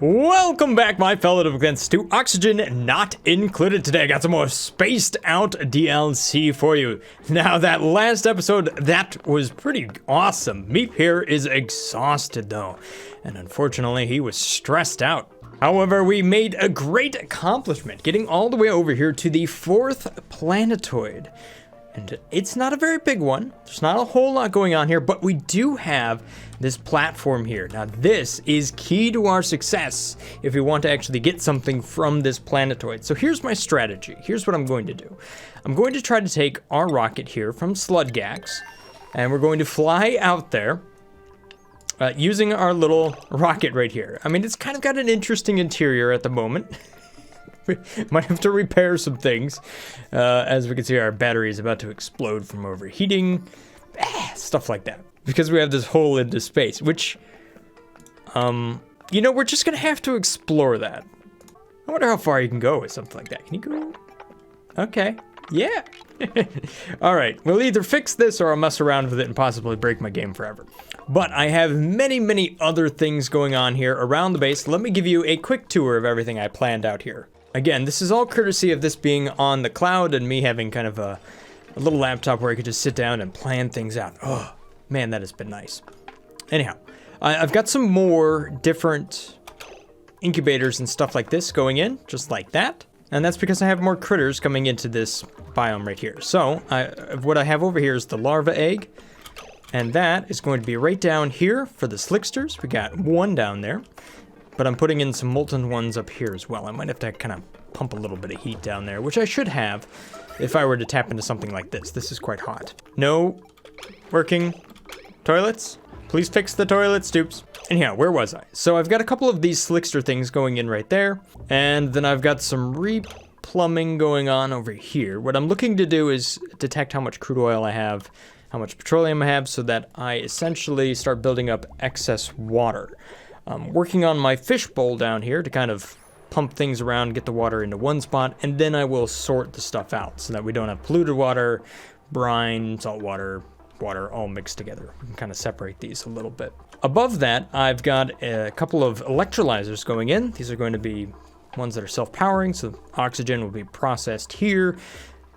Welcome back, my fellow defense, to Oxygen Not Included. Today I got some more spaced out DLC for you. Now, that last episode, that was pretty awesome. MEEP here is exhausted though, and unfortunately he was stressed out. However, we made a great accomplishment, getting all the way over here to the 4th planetoid. And it's not a very big one. There's not a whole lot going on here, but we do have this platform here. Now, this is key to our success if we want to actually get something from this planetoid. So here's my strategy. Here's what I'm going to do. I'm going to try to take our rocket here from Sludgax, and we're going to fly out there using our little rocket right here. I mean, it's kind of got an interesting interior at the moment. We might have to repair some things. As we can see, our battery is about to explode from overheating. Stuff like that. Because we have this hole into space, which, you know, we're just going to have to explore that. I wonder how far you can go with something like that. Can you go? Okay. Yeah. All right. We'll either fix this or I'll mess around with it and possibly break my game forever. But I have many other things going on here around the base. Let me give you a quick tour of everything I planned out here. Again, this is all courtesy of this being on the cloud and me having kind of a little laptop where I could just sit down and plan things out. Oh, man, that has been nice. Anyhow, I've got some more different incubators and stuff like this going in, just like that. And that's because I have more critters coming into this biome right here. So, what I have over here is the larva egg. And that is going to be right down here for the slicksters. We got one down there. But I'm putting in some molten ones up here as well. I might have to kind of pump a little bit of heat down there, which I should have if I were to tap into something like this. This is quite hot. No working toilets. Please fix the toilet stoops. Anyhow, where was I? So I've got a couple of these slickster things going in right there. And then I've got some replumbing going on over here. What I'm looking to do is detect how much crude oil I have, how much petroleum I have, so that I essentially start building up excess water. I'm working on my fishbowl down here to kind of pump things around, get the water into one spot, and then I will sort the stuff out so that we don't have polluted water, brine, salt water, water all mixed together. We can kind of separate these a little bit. Above that, I've got a couple of electrolyzers going in. These are going to be ones that are self-powering, so oxygen will be processed here,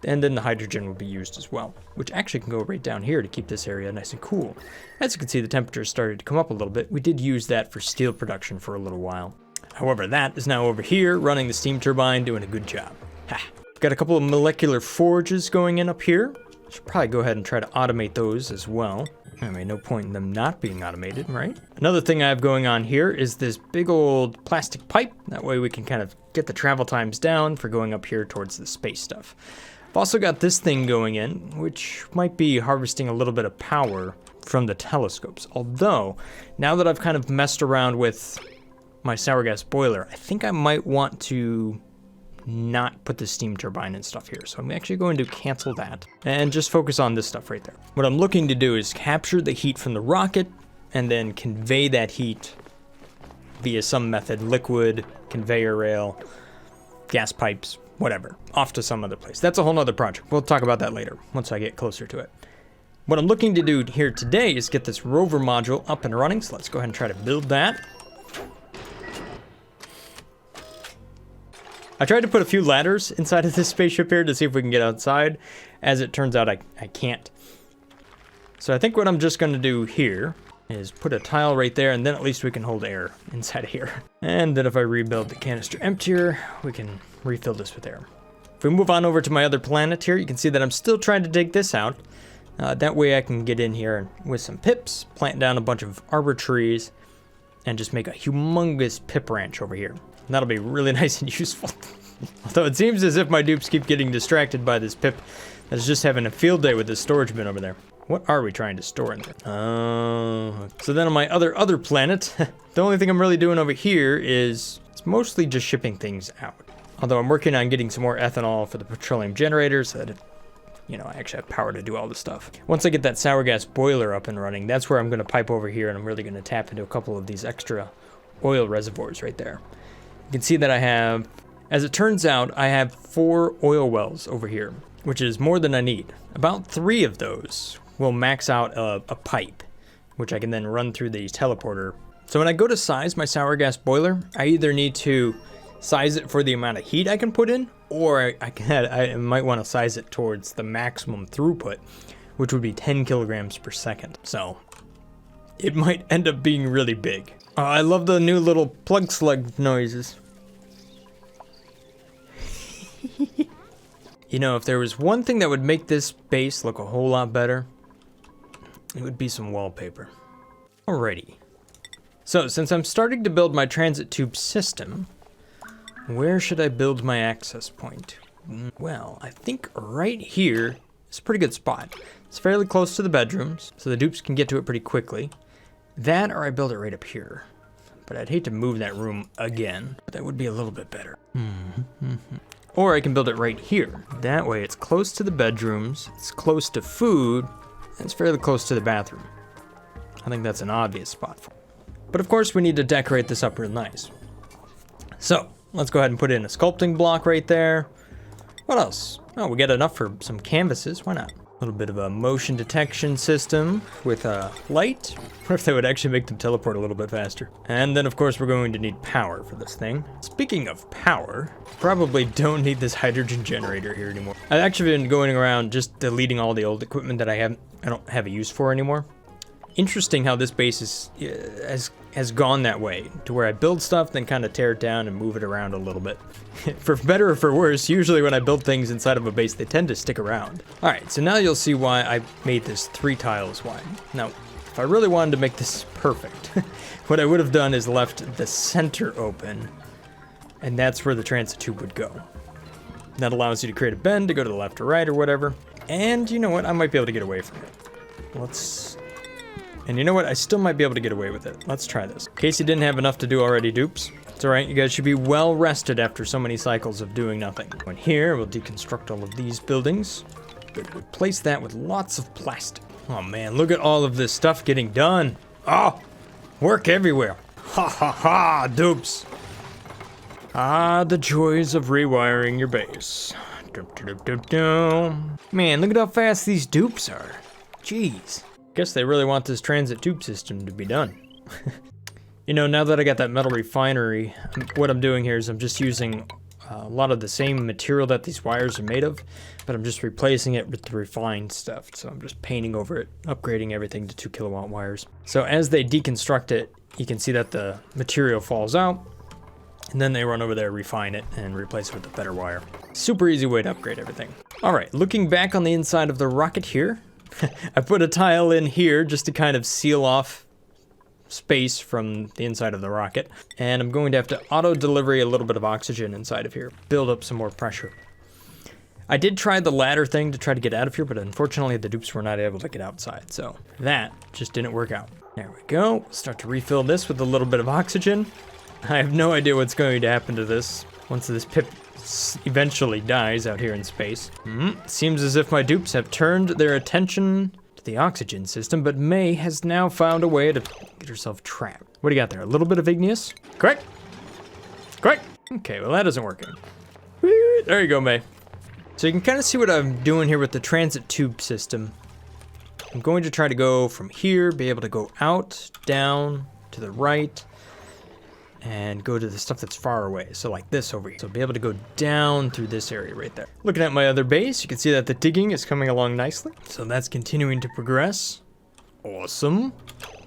and then the hydrogen will be used as well, which actually can go right down here to keep this area nice and cool. As you can see, the temperature started to come up a little bit. We did use that for steel production for a little while. However, that is now over here running the steam turbine, doing a good job. Ha! Got a couple of molecular forges going in up here. Should probably go ahead and try to automate those as well. I mean, no point in them not being automated, right? Another thing I have going on here is this big old plastic pipe. That way we can kind of get the travel times down for going up here towards the space stuff. I've also got this thing going in, which might be harvesting a little bit of power from the telescopes. Although, now that I've kind of messed around with my sour gas boiler, I think I might want to not put the steam turbine and stuff here. So I'm actually going to cancel that and just focus on this stuff right there. What I'm looking to do is capture the heat from the rocket and then convey that heat via some method, liquid, conveyor rail, gas pipes, whatever, off to some other place. That's a whole nother project. We'll talk about that later once I get closer to it. What I'm looking to do here today is get this rover module up and running. So let's go ahead and try to build that. I tried to put a few ladders inside of this spaceship here to see if we can get outside. As it turns out, I can't. So I think what I'm just going to do here is put a tile right there, and then at least we can hold air inside of here. And then if I rebuild the canister emptier, we can refill this with air. If we move on over to my other planet here, you can see that I'm still trying to dig this out. That way I can get in here with some pips, plant down a bunch of arbor trees, and just make a humongous pip ranch over here. And that'll be really nice and useful. Although it seems as if my dupes keep getting distracted by this pip that's just having a field day with this storage bin over there. What are we trying to store in there? So then on my other planet, the only thing I'm really doing over here is it's mostly just shipping things out. Although I'm working on getting some more ethanol for the petroleum generators so that, you know, I actually have power to do all this stuff. Once I get that sour gas boiler up and running, that's where I'm going to pipe over here, and I'm really going to tap into a couple of these extra oil reservoirs right there. You can see that I have, as it turns out, I have 4 oil wells over here, which is more than I need. About 3 of those will max out a pipe, which I can then run through the teleporter So when I go to size my sour gas boiler, I either need to size it for the amount of heat I can put in, or I might want to size it towards the maximum throughput, which would be 10 kilograms per second. So it might end up being really big. Oh, I love the new little plug slug noises. You know, if there was one thing that would make this base look a whole lot better, it would be some wallpaper. Alrighty. So, since I'm starting to build my transit tube system, where should I build my access point? Well, I think right here is a pretty good spot. It's fairly close to the bedrooms, so the dupes can get to it pretty quickly. That, or I build it right up here. But I'd hate to move that room again. But that would be a little bit better. Or I can build it right here. That way it's close to the bedrooms, it's close to food, and it's fairly close to the bathroom. I think that's an obvious spot for it. But of course we need to decorate this up real nice. So, let's go ahead and put in a sculpting block right there. What else? Oh, we got enough for some canvases, why not? A little bit of a motion detection system with a light. What if that would actually make them teleport a little bit faster? And then of course we're going to need power for this thing. Speaking of power, probably don't need this hydrogen generator here anymore. I've actually been going around just deleting all the old equipment that I don't have a use for anymore. Interesting how this base has gone that way, to where I build stuff, then kind of tear it down and move it around a little bit. For better or for worse, usually when I build things inside of a base, they tend to stick around. All right, so now you'll see why I made this 3 tiles wide. Now, if I really wanted to make this perfect, what I would have done is left the center open, and that's where the transit tube would go. That allows you to create a bend to go to the left or right or whatever. And you know what? I might be able to get away from it. And you know what? I still might be able to get away with it. Let's try this. In case you didn't have enough to do already, dupes. It's alright, you guys should be well rested after so many cycles of doing nothing. In here, we'll deconstruct all of these buildings. But replace that with lots of plastic. Oh man, look at all of this stuff getting done. Oh, work everywhere. Ha ha ha, dupes. Ah, the joys of rewiring your base. Man, look at how fast these dupes are. Jeez. Guess they really want this transit tube system to be done. You know, now that I got that metal refinery, what I'm doing here is I'm just using a lot of the same material that these wires are made of, but I'm just replacing it with the refined stuff. So I'm just painting over it, upgrading everything to 2 kilowatt wires. So as they deconstruct it, you can see that the material falls out, and then they run over there, refine it, and replace it with a better wire. Super easy way to upgrade everything. All right, looking back on the inside of the rocket here, I put a tile in here just to kind of seal off space from the inside of the rocket. And I'm going to have to auto-delivery a little bit of oxygen inside of here, build up some more pressure. I did try the ladder thing to try to get out of here, but unfortunately the dupes were not able to get outside, so that just didn't work out. There we go. Start to refill this with a little bit of oxygen. I have no idea what's going to happen to this once this pip eventually dies out here in space. Seems as if my dupes have turned their attention to the oxygen system, but May has now found a way to get herself trapped. What do you got there? A little bit of igneous? Correct? Correct? Okay, well that isn't working. There you go, May. So you can kind of see what I'm doing here with the transit tube system. I'm going to try to go from here, be able to go out, down, to the right, and go to the stuff that's far away. So like this over here. So be able to go down through this area right there. Looking at my other base, you can see that the digging is coming along nicely. So that's continuing to progress. Awesome.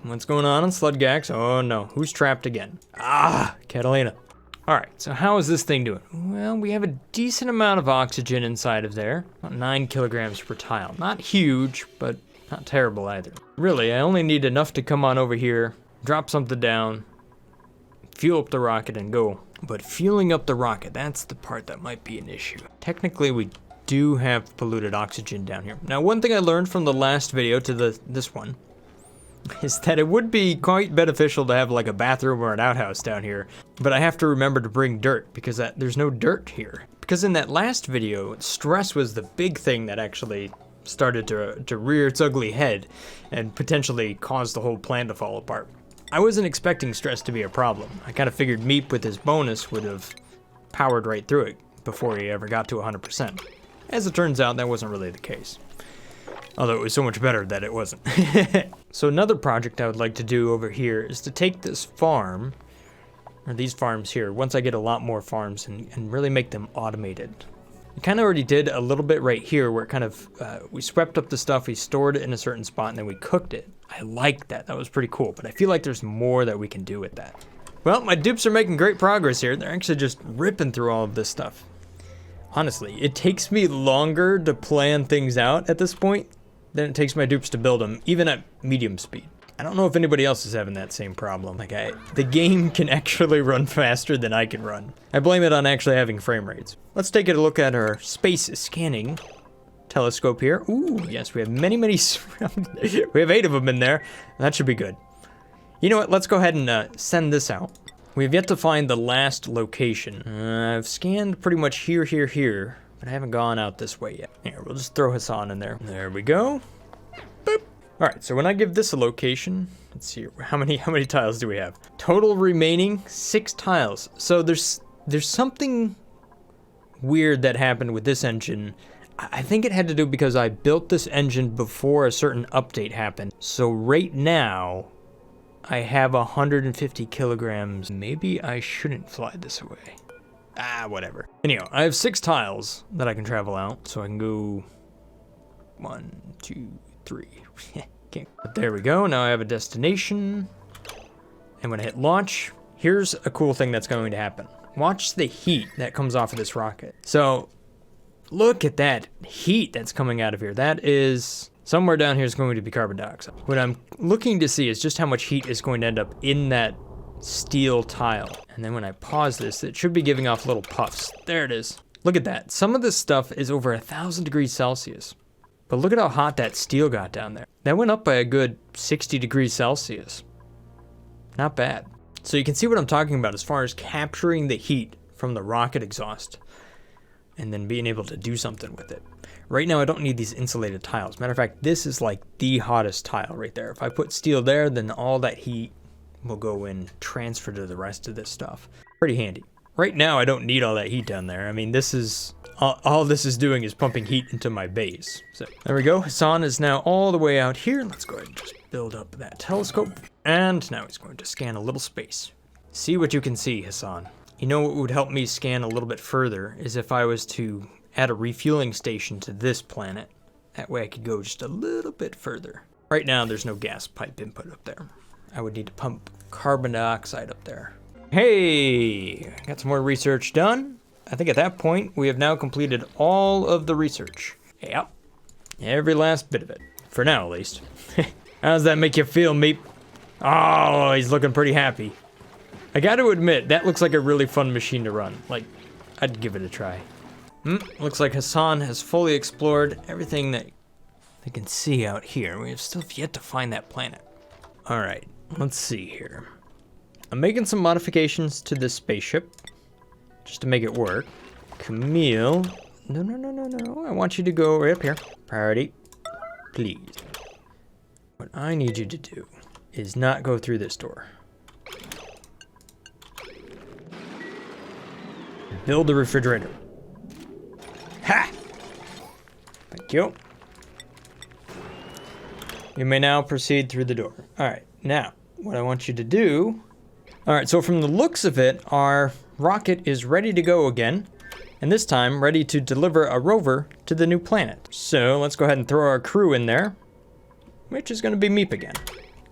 What's going on Sludgax? Oh no, who's trapped again? Ah, Catalina. All right, so how is this thing doing? Well, we have a decent amount of oxygen inside of there. About 9 kilograms per tile. Not huge, but not terrible either. Really, I only need enough to come on over here, drop something down, fuel up the rocket and go. But fueling up the rocket, that's the part that might be an issue. Technically, we do have polluted oxygen down here. Now, one thing I learned from the last video to this one is that it would be quite beneficial to have like a bathroom or an outhouse down here. But I have to remember to bring dirt because there's no dirt here. Because in that last video, stress was the big thing that actually started to rear its ugly head and potentially caused the whole plan to fall apart. I wasn't expecting stress to be a problem. I kind of figured MEEP with his bonus would have powered right through it before he ever got to 100%. As it turns out, that wasn't really the case. Although it was so much better that it wasn't. So another project I would like to do over here is to take this farm, or these farms here, once I get a lot more farms and really make them automated. We kind of already did a little bit right here where it kind of, we swept up the stuff, we stored it in a certain spot, and then we cooked it. I like that. That was pretty cool, but I feel like there's more that we can do with that. Well, my dupes are making great progress here. They're actually just ripping through all of this stuff. Honestly, it takes me longer to plan things out at this point than it takes my dupes to build them, even at medium speed. I don't know if anybody else is having that same problem. Like, the game can actually run faster than I can run. I blame it on actually having frame rates. Let's take a look at our space scanning telescope here. Ooh, yes, we have many, we have 8 of them in there. That should be good. You know what? Let's go ahead and send this out. We have yet to find the last location. I've scanned pretty much here, but I haven't gone out this way yet. Here, we'll just throw Hassan in there. There we go. Boop. All right, so when I give this a location, let's see, how many tiles do we have? Total remaining 6 tiles. So there's something weird that happened with this engine. I think it had to do because I built this engine before a certain update happened. So right now, I have 150 kilograms. Maybe I shouldn't fly this away. Whatever. Anyhow, I have 6 tiles that I can travel out. So I can go 1, 2, 3. Okay, but there we go. Now I have a destination. And when I hit launch, here's a cool thing that's going to happen. Watch the heat that comes off of this rocket. So look at that heat that's coming out of here. That is somewhere down here is going to be carbon dioxide. What I'm looking to see is just how much heat is going to end up in that steel tile. And then when I pause this, it should be giving off little puffs. There it is. Look at that. Some of this stuff is over 1,000 degrees Celsius. But look at how hot that steel got down there. That went up by a good 60 degrees Celsius. Not bad. So you can see what I'm talking about as far as capturing the heat from the rocket exhaust and then being able to do something with it. Right now I don't need these insulated tiles. Matter of fact, this is like the hottest tile right there. If I put steel there, then all that heat will go and transfer to the rest of this stuff. Pretty handy. Right now I don't need all that heat down there. I mean, this is all this is doing is pumping heat into my base. So there we go. Hassan is now all the way out here. Let's go ahead and just build up that telescope. And now he's going to scan a little space. See what you can see, Hassan. You know what would help me scan a little bit further is if I was to add a refueling station to this planet. That way I could go just a little bit further. Right now there's no gas pipe input up there. I would need to pump carbon dioxide up there. Hey, got some more research done. I think at that point, we have now completed all of the research. Yep, every last bit of it. For now, at least. How does that make you feel, Meep? Oh, he's looking pretty happy. I gotta admit, that looks like a really fun machine to run. Like, I'd give it a try. Looks like Hassan has fully explored everything that they can see out here. We have still yet to find that planet. All right, let's see here. I'm making some modifications to this spaceship just to make it work. Camille, no. I want you to go right up here. Priority, please. What I need you to do is not go through this door. Build the refrigerator. Ha! Thank you. You may now proceed through the door. All right, now, what I want you to do... All right, so from the looks of it, our rocket is ready to go again, and this time ready to deliver a rover to the new planet. So let's go ahead and throw our crew in there, which is gonna be MEEP again.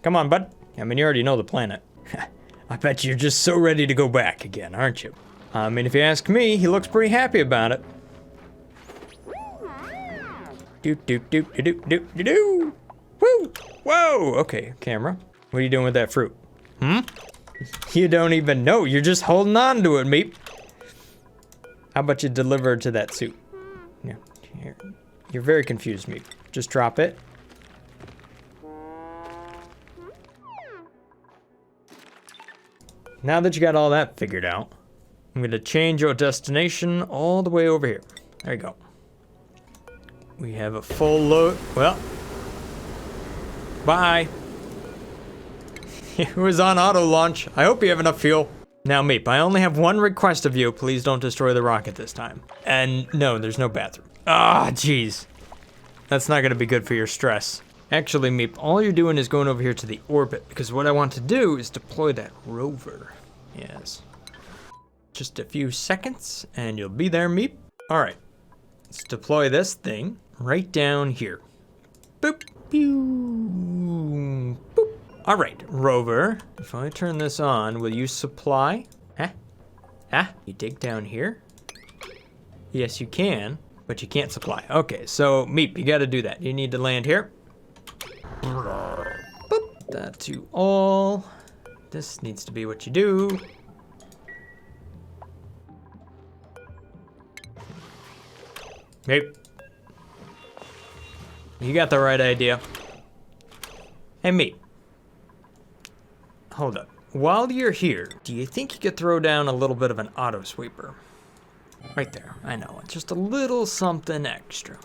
Come on, bud. I mean, you already know the planet. I bet you're just so ready to go back again, aren't you? I mean, if you ask me, he looks pretty happy about it. Doop. Woo! Whoa! Okay, camera. What are you doing with that fruit? You don't even know. You're just holding on to it, Meep. How about you deliver it to that suit? Yeah, here. You're very confused, Meep. Just drop it. Now that you got all that figured out, I'm going to change your destination all the way over here. There you go. We have a full load. Well, bye. It was on auto launch. I hope you have enough fuel. Now, Meep, I only have one request of you. Please don't destroy the rocket this time. And no, there's no bathroom. Ah, jeez. That's not gonna be good for your stress. Actually, Meep, all you're doing is going over here to the orbit, because what I want to do is deploy that rover. Yes. Just a few seconds, and you'll be there, Meep. All right, let's deploy this thing right down here. Boop, pew, boop. All right, rover, if I turn this on, will you supply? Huh? Ah, you dig down here? Yes, you can, but you can't supply. Okay, so Meep, you gotta do that. You need to land here. Boop, that to all. This needs to be what you do. Meep. You got the right idea. Hey, Meep. Hold up. While you're here, do you think you could throw down a little bit of an auto sweeper? Right there. I know. It's just a little something extra.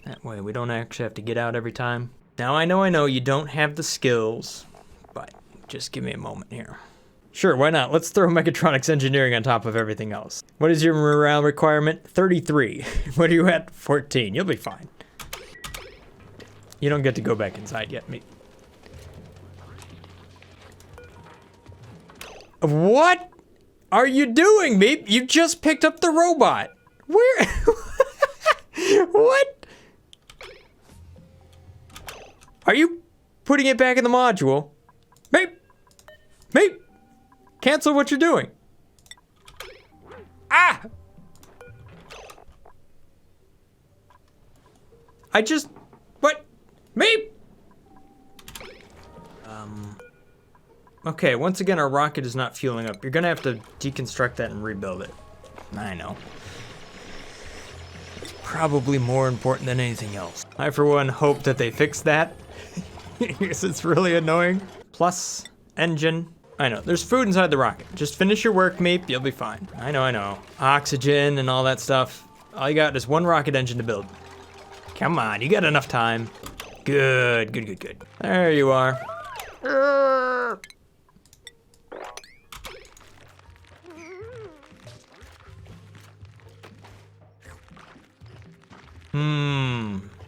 That way we don't actually have to get out every time. Now I know you don't have the skills, but just give me a moment here. Sure, why not? Let's throw mechatronics engineering on top of everything else. What is your morale requirement? 33. What are you at? 14. You'll be fine. You don't get to go back inside yet, Meep. What are you doing, Meep? You just picked up the robot. Where? What? Are you putting it back in the module? Meep! Meep! Cancel what you're doing. Ah! What? Meep! Okay, once again, our rocket is not fueling up. You're gonna have to deconstruct that and rebuild it. I know. It's probably more important than anything else. I, for one, hope that they fix that. Because it's really annoying. Plus, engine. I know, there's food inside the rocket. Just finish your work, Meep, you'll be fine. I know. Oxygen and all that stuff. All you got is one rocket engine to build. Come on, you got enough time. Good. There you are.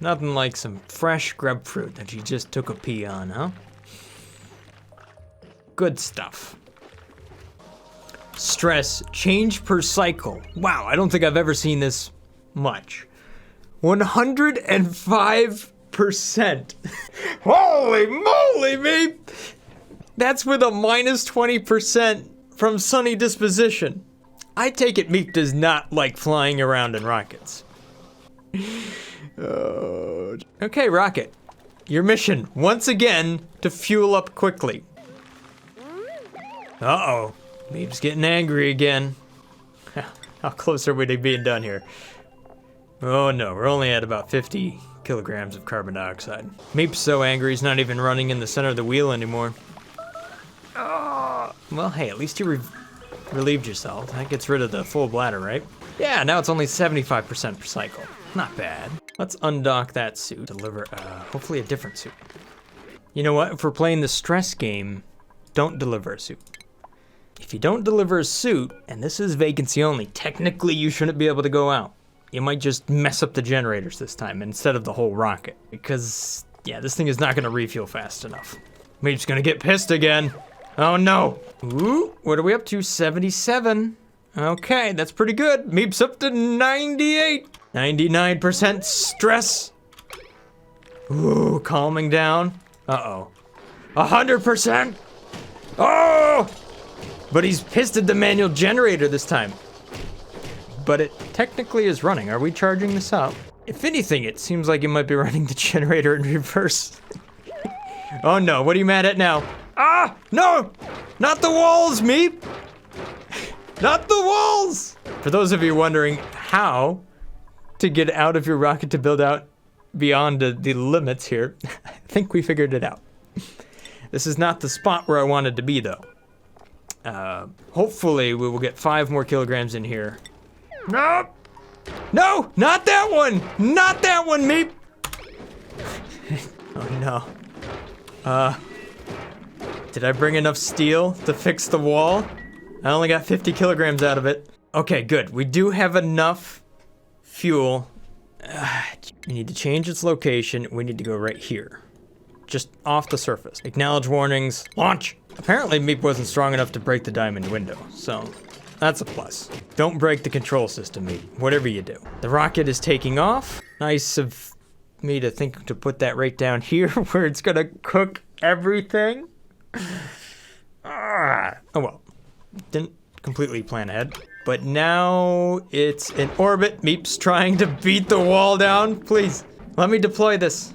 Nothing like some fresh grapefruit that you just took a pee on, huh? Good stuff. Stress, change per cycle. Wow, I don't think I've ever seen this much. 105%. Holy moly, Meep! That's with a minus 20% from sunny disposition. I take it Meep does not like flying around in rockets. Okay, rocket. Your mission, once again, to fuel up quickly. Uh-oh. Meep's getting angry again. How close are we to being done here? Oh no, we're only at about 50 kilograms of carbon dioxide. Meep's so angry he's not even running in the center of the wheel anymore. Well, hey, at least you relieved yourself. That gets rid of the full bladder, right? Yeah, now it's only 75% per cycle. Not bad. Let's undock that suit. Deliver, hopefully a different suit. You know what? If we're playing the stress game, don't deliver a suit. If you don't deliver a suit, and this is vacancy only, technically you shouldn't be able to go out. You might just mess up the generators this time instead of the whole rocket. Because, yeah, this thing is not gonna refuel fast enough. Meep's gonna get pissed again. Oh no. Ooh, what are we up to? 77. Okay, that's pretty good. Meep's up to 98. 99% stress. Ooh, calming down. Uh-oh. 100%. Oh! But he's pissed at the manual generator this time. But it technically is running. Are we charging this up? If anything, it seems like you might be running the generator in reverse. Oh no, what are you mad at now? Ah, no! Not the walls, Meep! Not the walls! For those of you wondering how to get out of your rocket to build out beyond the limits here, I think we figured it out. This is not the spot where I wanted to be though. Hopefully we will get 5 more kilograms in here. No! No! Not that one! Not that one, Meep! Oh no. Did I bring enough steel to fix the wall? I only got 50 kilograms out of it. Okay, good. We do have enough fuel We need to change its location. We need to go right here. Just off the surface. Acknowledge warnings. Launch! Apparently MEEP wasn't strong enough to break the diamond window, so that's a plus. Don't break the control system, MEEP, whatever you do. The rocket is taking off. Nice of me to think to put that right down here where it's gonna cook everything. Oh well, didn't completely plan ahead. But now it's in orbit. MEEP's trying to beat the wall down. Please, let me deploy this.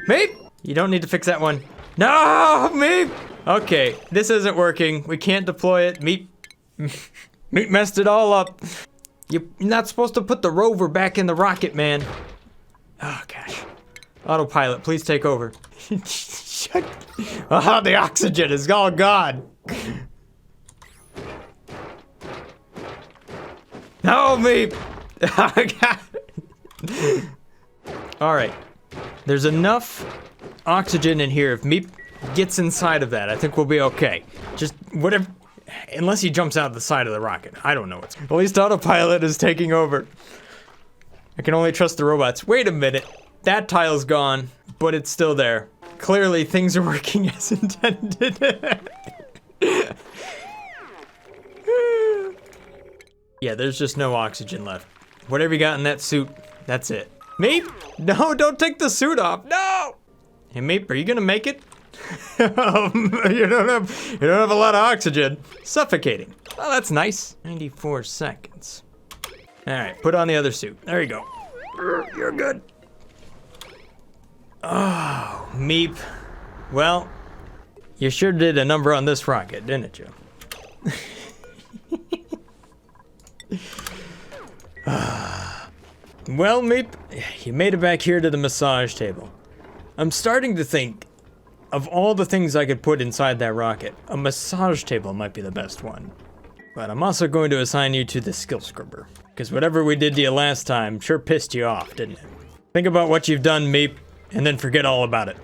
MEEP! You don't need to fix that one. No, MEEP! Okay, this isn't working. We can't deploy it. MEEP messed it all up. You're not supposed to put the rover back in the rocket, man. Oh, gosh. Autopilot, please take over. Shut. Oh, the oxygen is all gone. No, MEEP! Oh, God. All right. There's enough oxygen in here. If MEEP gets inside of that, I think we'll be okay. Just whatever, unless he jumps out the side of the rocket. I don't know what's. At least autopilot is taking over. I can only trust the robots. Wait a minute. That tile's gone, but it's still there. Clearly, things are working as intended. Yeah, there's just no oxygen left. Whatever you got in that suit, that's it. MEEP? No, don't take the suit off. No! Hey, MEEP, are you gonna make it? You don't have a lot of oxygen. Suffocating. Oh, that's nice. 94 seconds. All right, put on the other suit. There you go. You're good. Oh, MEEP. Well, you sure did a number on this rocket, didn't you? Well, MEEP, you made it back here to the massage table. I'm starting to think, of all the things I could put inside that rocket, a massage table might be the best one. But I'm also going to assign you to the skill scrubber, because whatever we did to you last time sure pissed you off, didn't it? Think about what you've done, MEEP, and then forget all about it.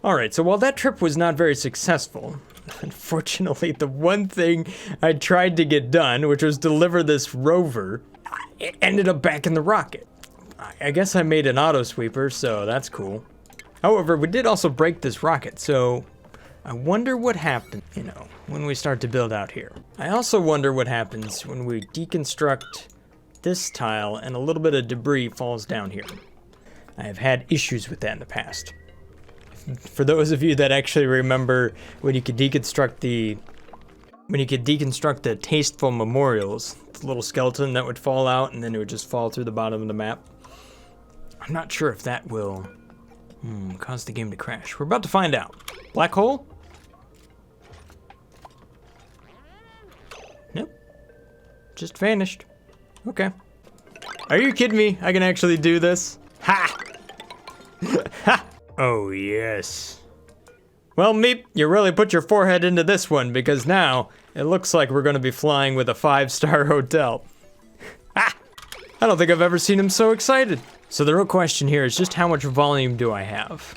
Alright, so while that trip was not very successful, unfortunately the one thing I tried to get done, which was deliver this rover, it ended up back in the rocket. I guess I made an auto sweeper, so that's cool. However, we did also break this rocket, so I wonder what happens, when we start to build out here. I also wonder what happens when we deconstruct this tile and a little bit of debris falls down here. I have had issues with that in the past. For those of you that actually remember when you could deconstruct the tasteful memorials, the little skeleton that would fall out and then it would just fall through the bottom of the map. I'm not sure if that will cause the game to crash. We're about to find out. Black hole? Nope. Just vanished. Okay. Are you kidding me? I can actually do this? Ha! Ha! Oh, yes. Well, MEEP, you really put your forehead into this one because now it looks like we're going to be flying with a 5-star hotel. Ha! I don't think I've ever seen him so excited. So the real question here is just how much volume do I have?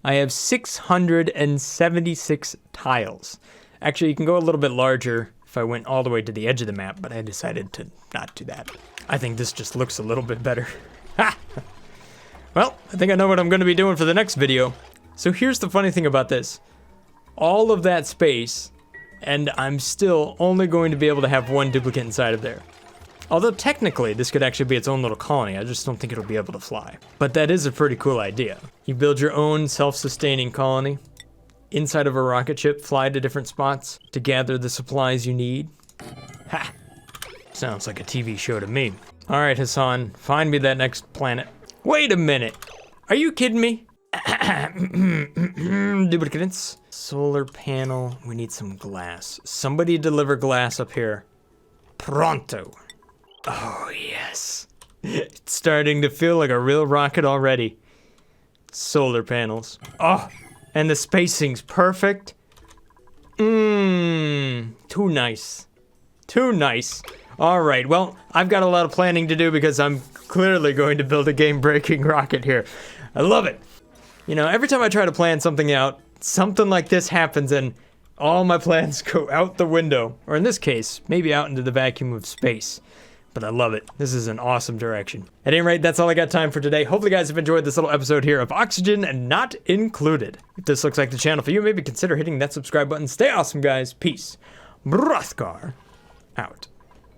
I have 676 tiles. Actually, you can go a little bit larger if I went all the way to the edge of the map, but I decided to not do that. I think this just looks a little bit better. Ha! Well, I think I know what I'm going to be doing for the next video. So here's the funny thing about this. All of that space, and I'm still only going to be able to have one duplicate inside of there. Although technically, this could actually be its own little colony. I just don't think it'll be able to fly. But that is a pretty cool idea. You build your own self-sustaining colony inside of a rocket ship, fly to different spots to gather the supplies you need. Ha! Sounds like a TV show to me. All right, Hassan, find me that next planet. Wait a minute. Are you kidding me? Duplicates. Solar panel. We need some glass. Somebody deliver glass up here. Pronto. Oh, yes. It's starting to feel like a real rocket already. Solar panels. Oh, and the spacing's perfect. Too nice. Too nice. All right, well, I've got a lot of planning to do because I'm clearly going to build a game-breaking rocket here. I love it. Every time I try to plan something out, something like this happens and All my plans go out the window. Or in this case, maybe out into the vacuum of space. But I love it. This is an awesome direction. At any rate, that's all I got time for today. Hopefully you guys have enjoyed this little episode here of Oxygen Not Included. If this looks like the channel for you, maybe consider hitting that subscribe button. Stay awesome, guys. Peace. Brothgar out.